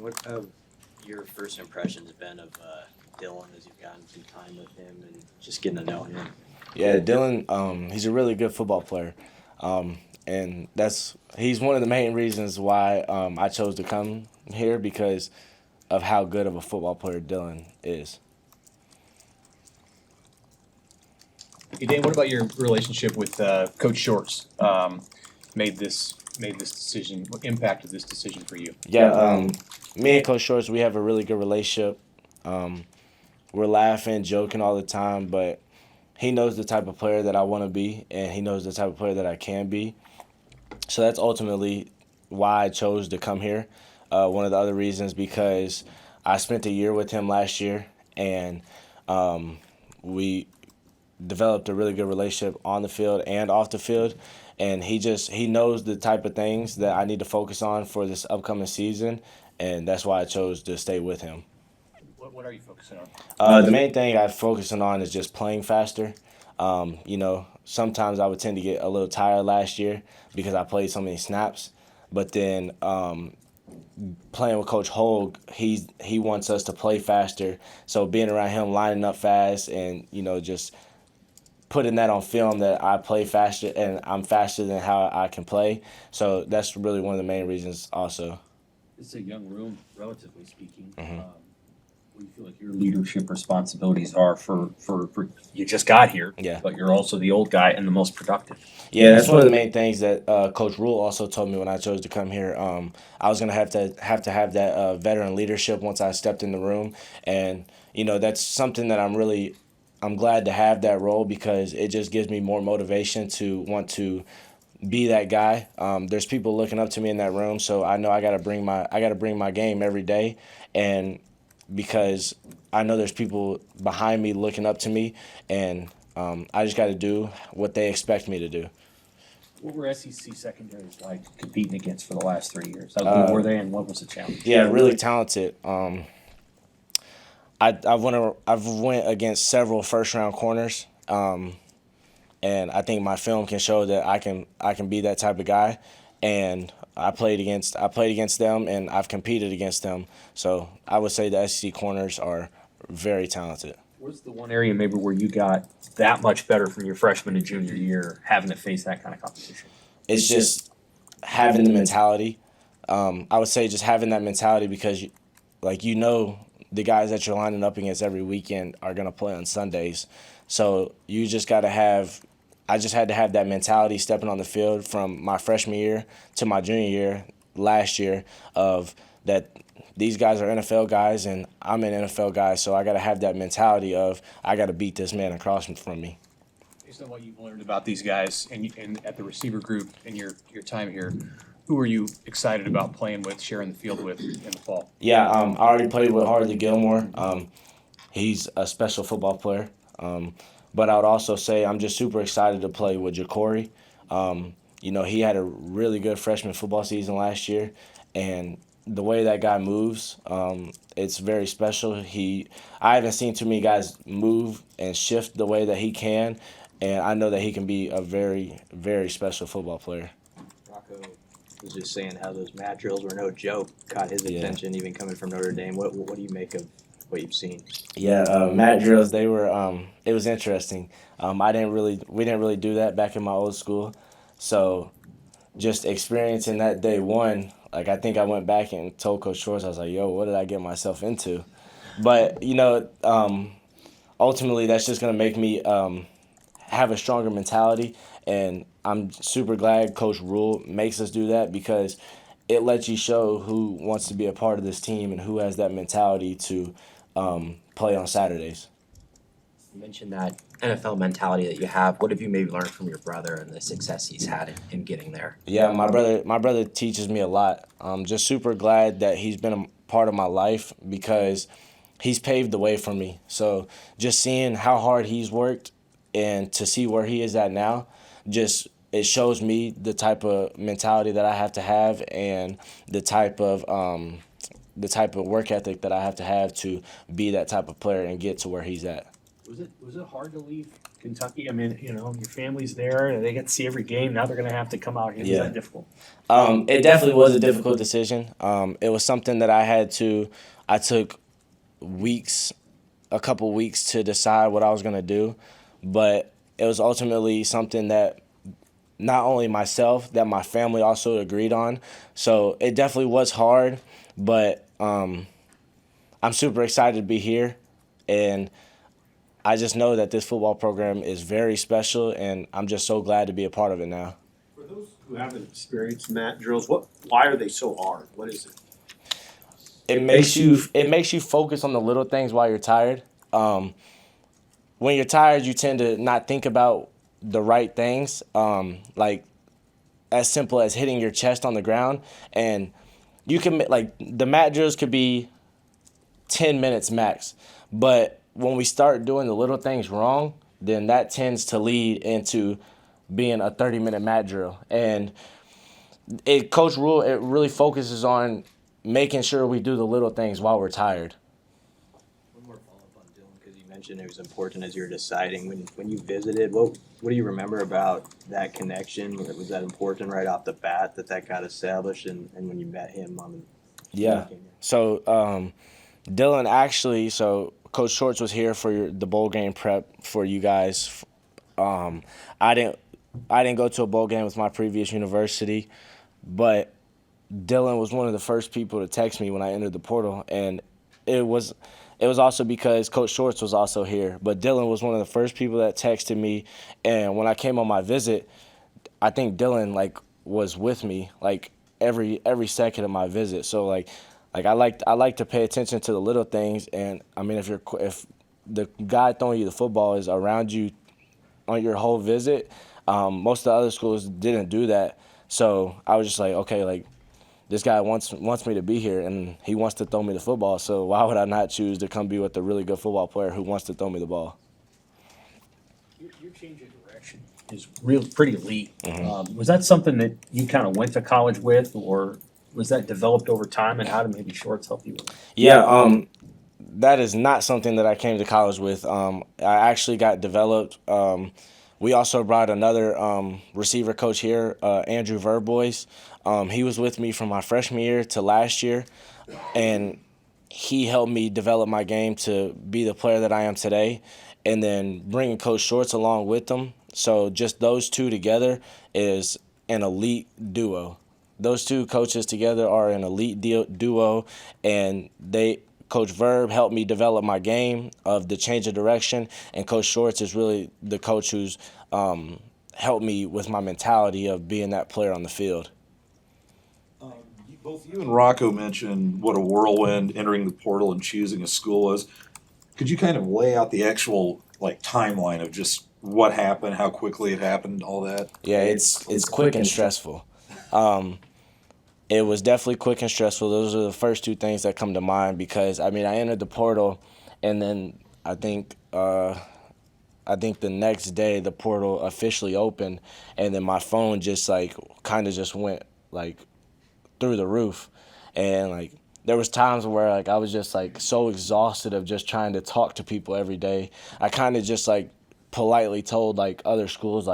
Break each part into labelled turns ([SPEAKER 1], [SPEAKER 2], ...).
[SPEAKER 1] what have your first impressions been of Dylan as you've gotten some time with him and just getting to know him?
[SPEAKER 2] Yeah, Dylan, he's a really good football player. And he's one of the main reasons why I chose to come here because of how good of a football player Dylan is.
[SPEAKER 3] Hey, Dane, what about your relationship with Coach Shorts? Made this decision? What impacted this decision for you?
[SPEAKER 2] Yeah, me and Coach Shorts, we have a really good relationship. Um, we're laughing, joking all the time, but he knows the type of player that I want to be, and he knows the type of player that I can be. So that's ultimately why I chose to come here. One of the other reasons because I spent a year with him last year, and we developed a really good relationship on the field and off the field. And he knows the type of things that I need to focus on for this upcoming season, and that's why I chose to stay with him.
[SPEAKER 3] What are you focusing on?
[SPEAKER 2] The main thing I'm focusing on is just playing faster. Sometimes I would tend to get a little tired last year because I played so many snaps. But then playing with Coach Hogue, he wants us to play faster. So being around him, lining up fast, and just putting that on film that I play faster and I'm faster than how I can play. So that's really one of the main reasons also.
[SPEAKER 4] It's a young room, relatively speaking. What do you feel like your leadership responsibilities are for you just got here,
[SPEAKER 2] Yeah.
[SPEAKER 4] but you're also the old guy and the most productive.
[SPEAKER 2] Yeah, that's one of the main things that Coach Rule also told me when I chose to come here. I was gonna have to have that veteran leadership once I stepped in the room, and that's something that I'm glad to have that role because it just gives me more motivation to want to be that guy. There's people looking up to me in that room, so I know I gotta bring my game every day, and because I know there's people behind me looking up to me, and I just got to do what they expect me to do.
[SPEAKER 4] What were SEC secondaries like competing against for the last 3 years? How good were they, and what was the challenge?
[SPEAKER 2] Yeah, really talented. I've went against several first round corners, and I think my film can show that I can be that type of guy. And I played against them, and I've competed against them. So I would say the SEC corners are very talented.
[SPEAKER 4] What's the one area maybe where you got that much better from your freshman and junior year, having to face that kind of competition?
[SPEAKER 2] It's just having the mentality. I would say just having that mentality because, the guys that you're lining up against every weekend are going to play on Sundays. So you just got to have I just had to have that mentality stepping on the field from my freshman year to my junior year last year of that these guys are NFL guys and I'm an NFL guy, so I got to have that mentality of I got to beat this man across from me.
[SPEAKER 3] Based on what you've learned about these guys and at the receiver group in your time here, who are you excited about playing with, sharing the field with in the fall?
[SPEAKER 2] Yeah, I already played with Harley Gilmore. He's a special football player. But I would also say I'm just super excited to play with Ja'Cory. He had a really good freshman football season last year, and the way that guy moves, it's very special. I haven't seen too many guys move and shift the way that he can, and I know that he can be a very, very special football player.
[SPEAKER 1] Rocco was just saying how those mat drills were no joke, caught his attention even coming from Notre Dame. What do you make of what you've seen?
[SPEAKER 2] Yeah, mat drills. They were. It was interesting. We didn't really do that back in my old school, so just experiencing that day one. Like I think I went back and told Coach Shorts, I was like, "Yo, what did I get myself into?" But ultimately, that's just gonna make me have a stronger mentality, and I'm super glad Coach Rule makes us do that because it lets you show who wants to be a part of this team and who has that mentality to play on Saturdays.
[SPEAKER 5] You mentioned that NFL mentality that you have. What have you maybe learned from your brother and the success he's had in getting there?
[SPEAKER 2] Yeah, my brother teaches me a lot. I'm just super glad that he's been a part of my life because he's paved the way for me. So just seeing how hard he's worked and to see where he is at now, just it shows me the type of mentality that I have to have and the type of work ethic that I have to be that type of player and get to where he's at.
[SPEAKER 4] Was it hard to leave Kentucky? I mean, you know, your family's there, and they get to see every game. Now they're going to have to come out here.
[SPEAKER 2] Yeah.
[SPEAKER 4] Was that difficult?
[SPEAKER 2] It definitely was a difficult decision. It was something that I took a couple weeks to decide what I was going to do, but it was ultimately something that not only myself, that my family also agreed on. So it definitely was hard, but I'm super excited to be here, and I just know that this football program is very special, and I'm just so glad to be a part of it now.
[SPEAKER 6] For those who haven't experienced mat drills, why are they so hard? What is it?
[SPEAKER 2] It makes you focus on the little things while you're tired. When you're tired, you tend to not think about the right things, like as simple as hitting your chest on the ground. And you can, like, the mat drills could be 10 minutes max, but when we start doing the little things wrong, then that tends to lead into being a 30-minute mat drill. And Coach Rule, it really focuses on making sure we do the little things while we're tired.
[SPEAKER 1] One more follow-up on Dylan, because you mentioned it was important as you were deciding. When you visited, what do you remember about that connection? Was that important right off the bat that got established, and when you met him on the
[SPEAKER 2] Yeah. So Dylan actually, so Coach Shorts was here for the bowl game prep for you guys. I didn't go to a bowl game with my previous university, but Dylan was one of the first people to text me when I entered the portal, and it was also because Coach Shorts was also here. But Dylan was one of the first people that texted me, and when I came on my visit, I think Dylan was with me every second of my visit. So I like to pay attention to the little things, and I mean if the guy throwing you the football is around you on your whole visit, most of the other schools didn't do that. So I was just like, okay, this guy wants me to be here, and he wants to throw me the football. So why would I not choose to come be with a really good football player who wants to throw me the ball?
[SPEAKER 4] Your change of direction is pretty elite. Was that something that you kind of went to college with, or was that developed over time, and how did maybe Shorts help you with it?
[SPEAKER 2] Yeah, that is not something that I came to college with. I actually got developed. We also brought another receiver coach here, Andrew Verbois. He was with me from my freshman year to last year, and he helped me develop my game to be the player that I am today, and then bringing Coach Shorts along with them. So just those two together is an elite duo. Those two coaches together are an elite duo, and Coach Verb helped me develop my game of the change of direction, and Coach Shorts is really the coach who's helped me with my mentality of being that player on the field.
[SPEAKER 7] Both you and Rocco mentioned what a whirlwind entering the portal and choosing a school was. Could you kind of lay out the actual timeline of just what happened, how quickly it happened, all that?
[SPEAKER 2] Yeah, it's quick and stressful. It was definitely quick and stressful. Those are the first two things that come to mind because, I mean, I entered the portal, and then I think the next day the portal officially opened, and then my phone just kind of just went through the roof, and there was times where I was just so exhausted of just trying to talk to people every day. I kind of just politely told other schools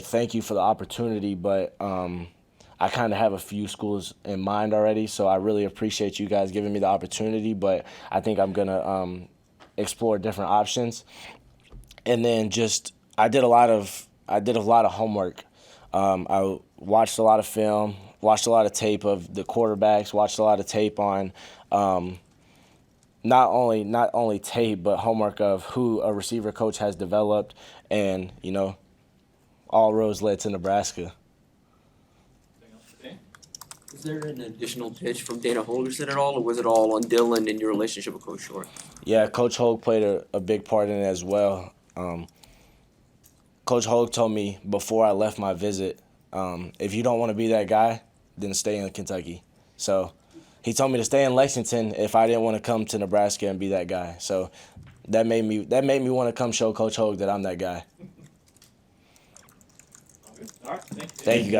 [SPEAKER 2] thank you for the opportunity, but I kind of have a few schools in mind already, so I really appreciate you guys giving me the opportunity, but I think I'm gonna explore different options. And then I did a lot of homework. I watched a lot of film, watched a lot of tape of the quarterbacks, watched a lot of tape on not only tape but homework of who a receiver coach has developed, and all roads led to Nebraska.
[SPEAKER 8] Was there an additional pitch from Dana Holgerson at all, or was it all on Dylan and your relationship with Coach Short?
[SPEAKER 2] Yeah, Coach Hogue played a big part in it as well. Coach Hogue told me before I left my visit, if you don't want to be that guy, then stay in Kentucky. So he told me to stay in Lexington if I didn't want to come to Nebraska and be that guy. So that made me want to come show Coach Hogue that I'm that guy.
[SPEAKER 4] All right,
[SPEAKER 2] Thank you, guys.